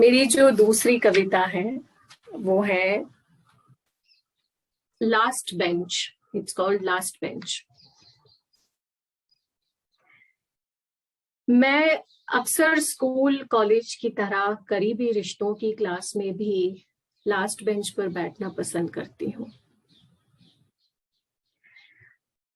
मेरी जो दूसरी कविता है वो है last bench. It's called last bench. मैं अक्सर स्कूल कॉलेज की तरह करीबी रिश्तों की क्लास में भी लास्ट बेंच पर बैठना पसंद करती हूँ.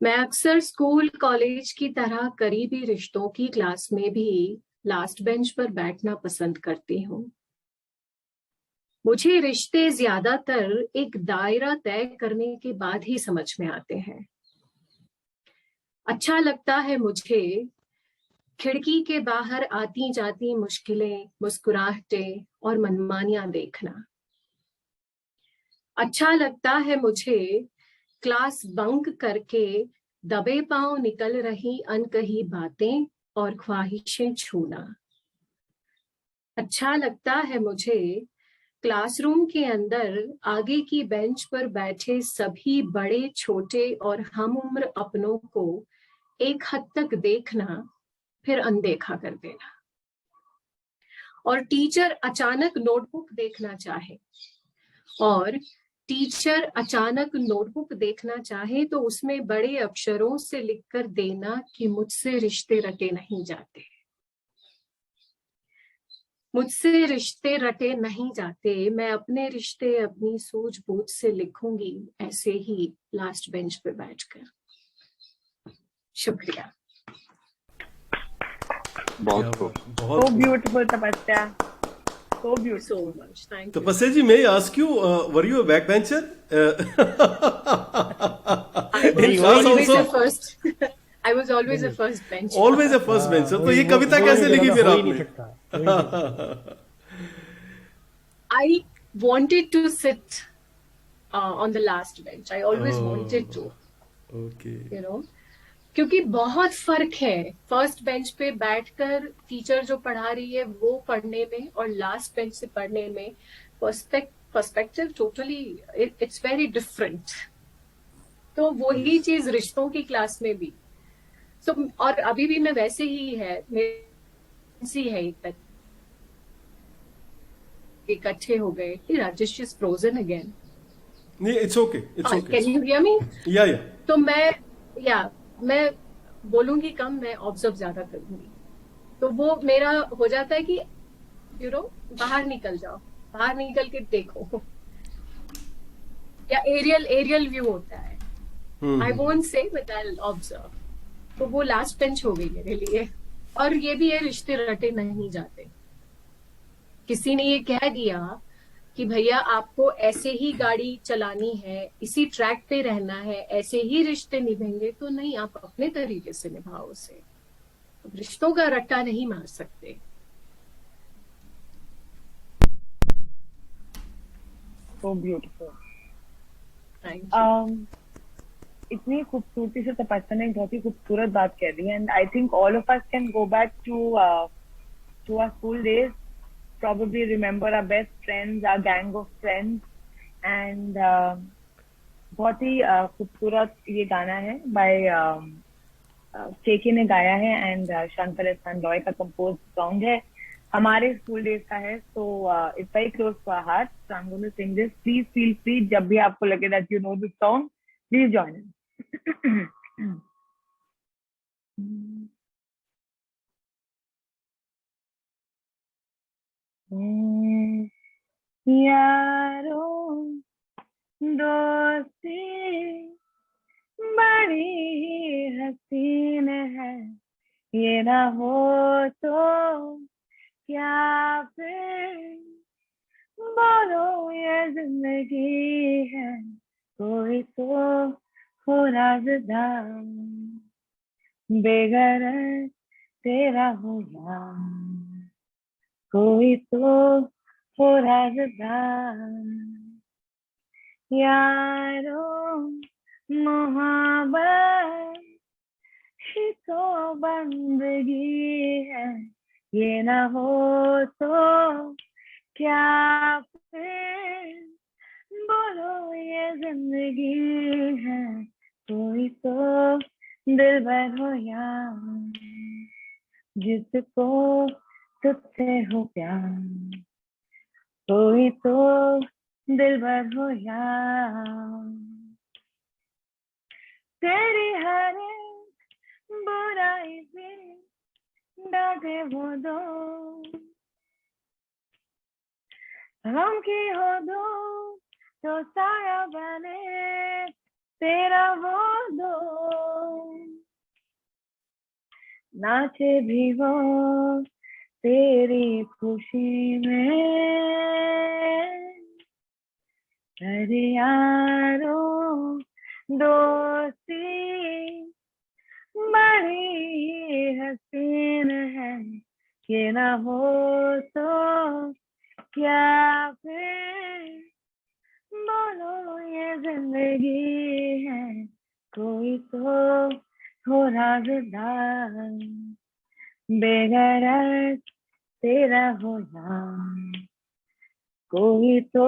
मैं अक्सर स्कूल कॉलेज की तरह करीबी रिश्तों की क्लास में भी लास्ट बेंच पर बैठना पसंद करती हूँ. मुझे रिश्ते ज्यादातर एक दायरा तय करने के बाद ही समझ में आते हैं. अच्छा लगता है मुझे खिड़की के बाहर आती जाती मुश्किलें, मुस्कुराहटें और मनमानियां देखना. अच्छा लगता है मुझे क्लास बंक करके दबे पांव निकल रही अनकही बातें और ख्वाहिशें छूना. अच्छा लगता है मुझे क्लासरूम के अंदर आगे की बेंच पर बैठे सभी बड़े छोटे और हम उम्र अपनों को एक हद तक देखना, फिर अनदेखा कर देना. और टीचर अचानक नोटबुक देखना चाहे और टीचर अचानक नोटबुक देखना चाहे तो उसमें बड़े अक्षरों से लिखकर देना कि मुझसे रिश्ते रटे नहीं जाते. मुझसे रिश्ते रटे नहीं जाते. मैं अपने रिश्ते अपनी सूझबूझ से लिखूंगी, ऐसे ही लास्ट बेंच पे बैठकर. शुक्रिया. बहुत खूब. So beautiful, Tapasya. So So beautiful. much. Thank you. Tapasya ji, may I ask you, were you a backbencher? I In was class always also? a first. I was always a first bench. Always a first bencher. तो ये कविता कैसे लिखी फिर आपने? I wanted to sit on the last bench. I always wanted to. Okay. क्योंकि बहुत फर्क है फर्स्ट बेंच पे बैठकर टीचर जो पढ़ा रही है वो पढ़ने में और लास्ट बेंच से पढ़ने में. Perspective totally it's very different. तो वही चीज रिश्तों की क्लास में भी. और अभी भी मैं वैसे ही है एक तक इकट्ठे हो गए. Rajesh is frozen again. नहीं, it's okay. It's okay. Can you hear me? Yeah. तो मैं बोलूंगी कम, मैं ऑब्जर्व ज्यादा करूंगी. तो वो मेरा हो जाता है कि बाहर निकल जाओ, बाहर निकल के देखो. या एरियल व्यू होता है. I won't say but I will observe. तो वो लास्ट बेंच हो गई मेरे लिए. और ये भी है, रिश्ते रटे नहीं जाते. किसी ने ये कह दिया कि भैया आपको ऐसे ही गाड़ी चलानी है, इसी ट्रैक पे रहना है, ऐसे ही रिश्ते निभेंगे, तो नहीं, आप अपने तरीके से निभाओ उसे. रिश्तों का रट्टा नहीं मार सकते. So beautiful. Thank you. इतनी खूबसूरती से तपस्या ने एक बहुत ही खूबसूरत बात कह दी. And I think all of us can go back to our school days, probably remember our best friends, our gang of friends. And बहुत ही खूबसूरत ये गाना है बाय केके ने गाया है एंड शंकर एहसान लॉय का कंपोज सॉन्ग है. हमारे स्कूल डेज का है. So it's very close to our heart. So I am going to sing this. Please feel free, जब भी आपको लगे that you know this song, please join in. यारों दोस्ती बड़ी हसीन है, ये ना हो तो क्या फिर बोलो ये जिंदगी है. कोई तो हो राज़दा बेगरज तेरा हो या, कोई तो हो राज़दा. यारों मोहब्बत ही तो बंदगी है, ये ना हो तो क्या फिर बोलो ये जिंदगी है. कोई तो दिलबर हो या जिसको तुझसे हो प्यार, कोई तो दिल भर हो या तेरी हर बुराई पे डांटे वो दो गम की हो दो तो साया बने तेरा वो दो नाचे भी वो तेरी खुशी में अरे यारो दोस्ती बड़ी हसीन है कि ना हो तो क्या फिर बोलो ये जिंदगी है कोई तो हो राज़दार बेगरज तेरा होना कोई तो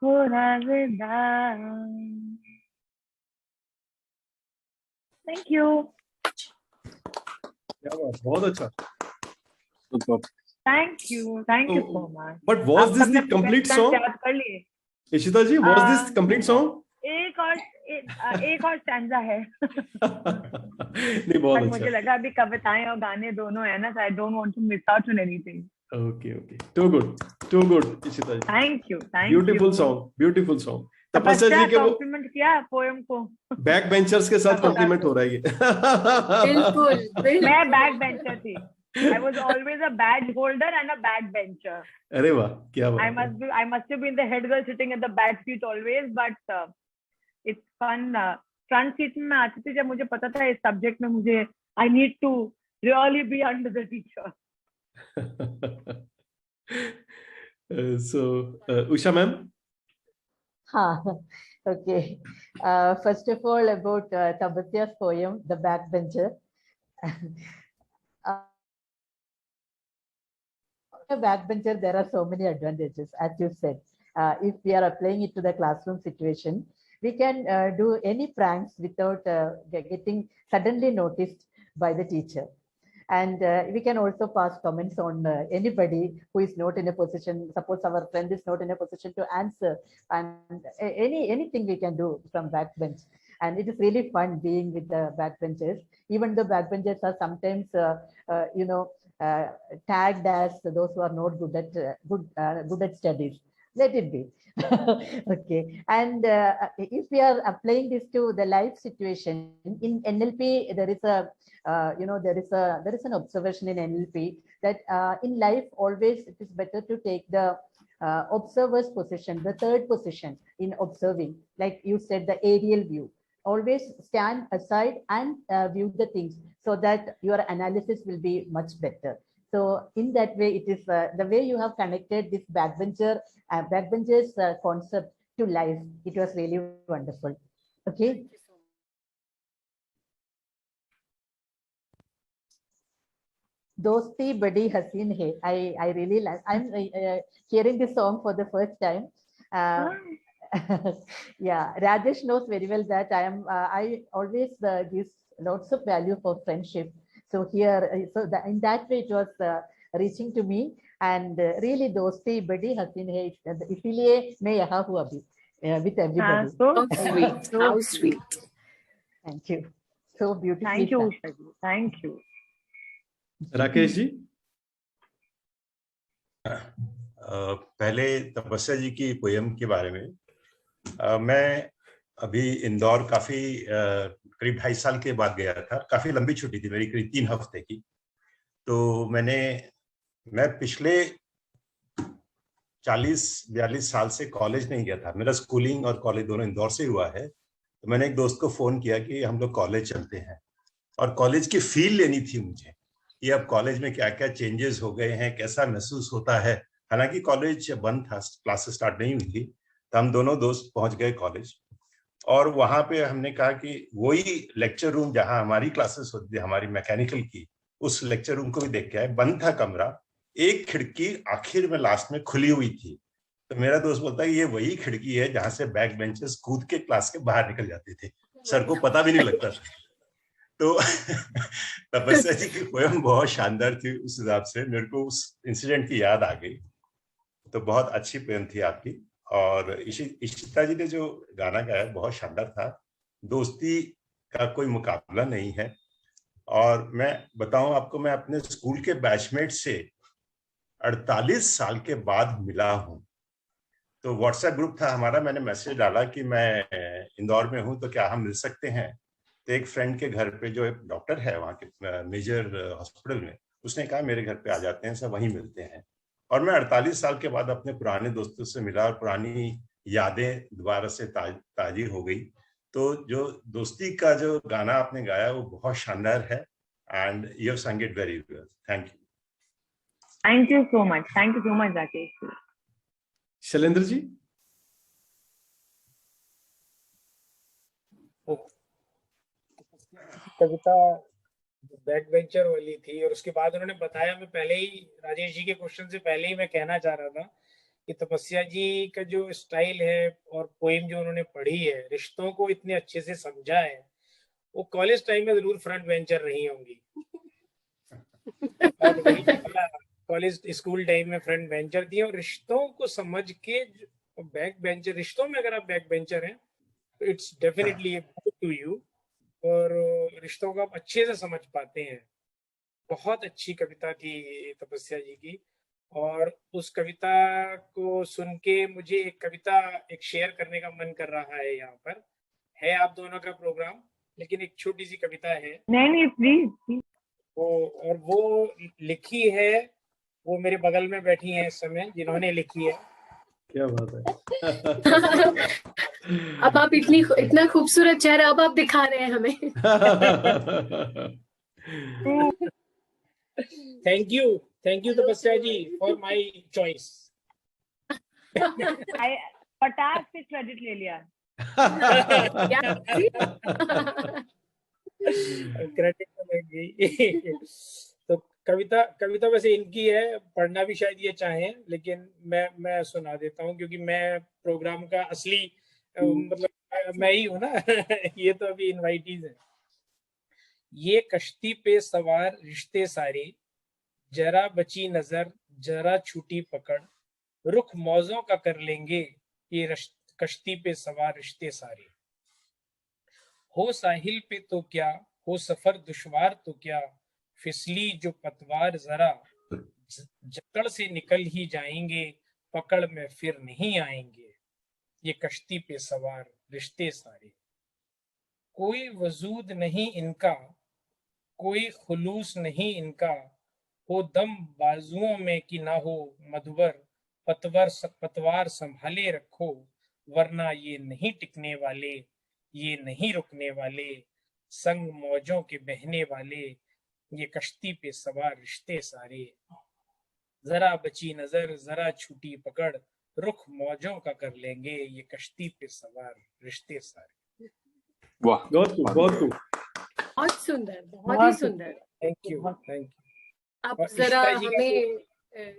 हो राज़दार थैंक यू क्या बात, बहुत अच्छा। Thank you so much but was this the complete song? याद कर लिए इशिता जी, वॉज दिस कंप्लीट सॉन्ग? एक और स्टैंजा है नहीं, बहुत अच्छा। मुझे लगा अभी कविताएं और गाने दोनों है ना, so I don't want to miss out on anything. Okay. Too good, Ishita ji. Thank you. Beautiful song. Tapasya ji के वो कॉम्प्लीमेंट किया पोएम को। बैक बेंचर्स के साथ कॉम्प्लीमेंट हो रहा है ये। बिल्कुल। मैं बैक बेंचर थी। I was always a badge holder and a backbencher. अरे वाह, क्या बात है। I must have been the head girl sitting at the back seat always, but it's fun. Front seat में मैं आती थी जब मुझे पता था इस सब्जेक्ट में मुझे I need to really be under the teacher. So, Usha ma'am. Okay. First of all, about Tapasya's poem, The Backbencher. A backbencher, there are so many advantages, as you said. If we are applying it to the classroom situation, we can do any pranks without getting suddenly noticed by the teacher. And we can also pass comments on anybody who is not in a position. Suppose our friend is not in a position to answer, and anything we can do from backbench. And it is really fun being with the backbenchers, even though backbenchers are sometimes, tagged as those who are not good at studies. Let it be. Okay. And if we are applying this to the life situation in NLP, there is an observation in NLP that in life always it is better to take the observer's position, the third position in observing. Like you said, the aerial view. Always stand aside and view the things so that your analysis will be much better. So in that way, it is the way you have connected this backbenchers concept to life. It was really wonderful. Okay. Dosti Badi Haseen Hai. I really like. I'm hearing this song for the first time. Yeah, Rajesh knows very well that I always give lots of value for friendship. So here, in that way, it was reaching to me, and really Dosti Badi Haseen Hai. इसलिए मैं यहाँ हूँ अभी with everybody. So sweet. How sweet. Thank you. So beautiful. Thank you, Usha ji. Thank you. Rakesh ji. पहले तपस्या जी की poem के बारे में मैं अभी इंदौर काफी करीब 2.5 साल के बाद गया था। काफी लंबी छुट्टी थी मेरी, करीब 3 हफ्ते की। तो मैं पिछले 40-42 साल से कॉलेज नहीं गया था। मेरा स्कूलिंग और कॉलेज दोनों इंदौर से हुआ है। तो मैंने एक दोस्त को फोन किया कि हम लोग कॉलेज चलते हैं, और कॉलेज की फील लेनी थी मुझे कि अब कॉलेज में क्या क्या चेंजेस हो गए हैं, कैसा महसूस होता है। हालांकि कॉलेज बंद था, क्लासेस स्टार्ट नहीं हुई थी। तो हम दोनों दोस्त पहुंच गए कॉलेज, और वहां पे हमने कहा कि वही लेक्चर रूम जहां हमारी क्लासेस होती थी, हमारी मैकेनिकल की, उस लेक्चर रूम को भी देख के आए। बंद था कमरा, एक खिड़की आखिर में लास्ट में खुली हुई थी। तो मेरा दोस्त बोलता है ये वही खिड़की है जहां से बैक बेंचेस कूद के क्लास के बाहर निकल जाते थे, सर को पता भी नहीं लगता था। तो तपस्या जी की पोयम बहुत शानदार थी। उस हिसाब से मेरे को उस इंसिडेंट की याद आ गई। तो बहुत अच्छी प्रेम थी आपकी। और इशिता जी ने जो गाना गाया बहुत शानदार था। दोस्ती का कोई मुकाबला नहीं है। और मैं बताऊं आपको, मैं अपने स्कूल के बैचमेट से 48 साल के बाद मिला हूं। तो व्हाट्सएप ग्रुप था हमारा, मैंने मैसेज डाला कि मैं इंदौर में हूं तो क्या हम मिल सकते हैं। तो एक फ्रेंड के घर पे, जो एक डॉक्टर है वहाँ के मेजर हॉस्पिटल में, उसने कहा मेरे घर पे आ जाते हैं, सब वहीं मिलते हैं। और मैं 48 साल के बाद अपने पुराने दोस्तों से मिला और पुरानी यादें दोबारा से ताजी हो गई। तो जो दोस्ती का जो गाना आपने गाया वो बहुत शानदार है, and you have sung it very well. Thank you. Thank you so much. Thank you so much, Rakesh. Shailendra ji. कविता बैक वेंचर वाली थी, और उसके बाद उन्होंने बताया, मैं पहले ही राजेश जी के क्वेश्चन से पहले ही मैं कहना चाह रहा था कि तपस्या जी का जो स्टाइल है और पोएम जो उन्होंने पढ़ी है, रिश्तों को इतने अच्छे से समझा है, वो कॉलेज टाइम में जरूर फ्रंट बेंचर रही होंगी। कॉलेज स्कूल टाइम में फ्रंट बेंचर थी, और रिश्तों को समझ के बैक बेंचर, रिश्तों में अगर आप बैक बेंचर हैं तो it's definitely good to you, और रिश्तों को आप अच्छे से समझ पाते हैं। बहुत अच्छी कविता थी तपस्या जी की। और उस कविता को सुन के मुझे एक कविता एक शेयर करने का मन कर रहा है। यहाँ पर है आप दोनों का प्रोग्राम, लेकिन एक छोटी सी कविता है। नहीं प्लीज। वो लिखी है, वो मेरे बगल में बैठी है इस समय जिन्होंने लिखी है। क्या बात है। अब आप इतना खूबसूरत चेहरा अब आप दिखा रहे हैं हमें। थैंक यू तपस्या जी फॉर माय चॉइस। पटाख से क्रेडिट ले लिया। क्रेडिट लग गई। तो कविता वैसे इनकी है, पढ़ना भी शायद ये चाहें, लेकिन मैं सुना देता हूँ, क्योंकि मैं प्रोग्राम का असली मतलब मैं ही हूँ ना। ये तो अभी इनवाइटीज है। ये कश्ती पे सवार रिश्ते सारे, जरा बची नजर जरा छूटी पकड़, रुख मौजों का कर लेंगे ये कश्ती पे सवार रिश्ते सारे। हो साहिल पे तो क्या, हो सफर दुश्वार तो क्या, फिसली जो पतवार जरा, जकड़ से निकल ही जाएंगे, पकड़ में फिर नहीं आएंगे। ये कश्ती पे सवार रिश्ते सारे। कोई वजूद नहीं इनका, कोई खुलूस नहीं इनका, हो दम बाजुओं में कि ना हो मधुवर, पतवार संभाले रखो, वरना ये नहीं टिकने वाले, ये नहीं रुकने वाले, संग मौजों के बहने वाले, ये कश्ती पे सवार रिश्ते सारे। जरा बची नजर जरा छूटी पकड़, रुख मौजों का कर लेंगे, ये कश्ती पे सवार रिश्ते सारे। वाह, बहुत खूब। बहुत सुंदर, बहुत ही सुंदर। Thank you. आप जरा हमें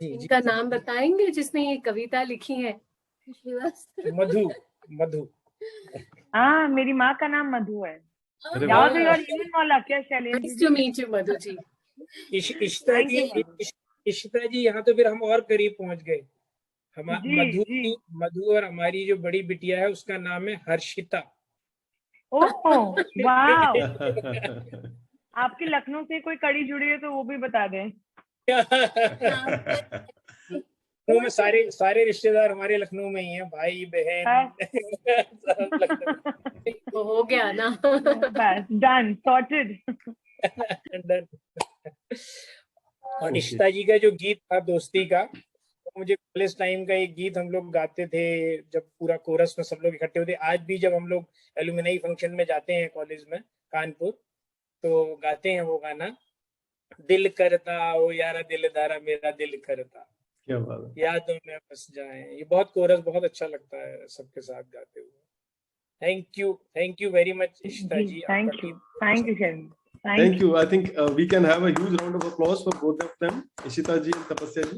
इनका नाम बताएंगे जिसने ये कविता लिखी है? मधु। हाँ, मेरी माँ का नाम मधु है। मधु जी। इशिता जी, यहाँ तो फिर हम और करीब पहुंच गए। मधु और हमारी जो बड़ी बिटिया है उसका नाम है हर्षिता। ओह वाह। आपके लखनऊ से कोई कड़ी जुड़ी है तो वो भी बता दें। लखनऊ में सारे रिश्तेदार हमारे लखनऊ में ही हैं, भाई बहन। तो हो गया ना। Done, sorted. और इशिता जी का जो गीत था दोस्ती का, मुझे कॉलेज टाइम का एक गीत हम लोग गाते थे जब पूरा कोरस में सब लोग इकट्ठे होते। आज भी जब हम लोग एलुमिनाई फंक्शन में जाते हैं कॉलेज में कानपुर, तो गाते हैं वो गाना, दिल करता ओ यारा दिलदारा मेरा दिल करता, क्या बात है, यादों में बस जाए। ये बहुत कोरस बहुत अच्छा लगता है सबके साथ गाते हुए। Thank you very much Ishita ji. Thank you Sharmi. Thank you. I think we can have a huge round of applause for both of them, Ishita ji and Tapasya ji.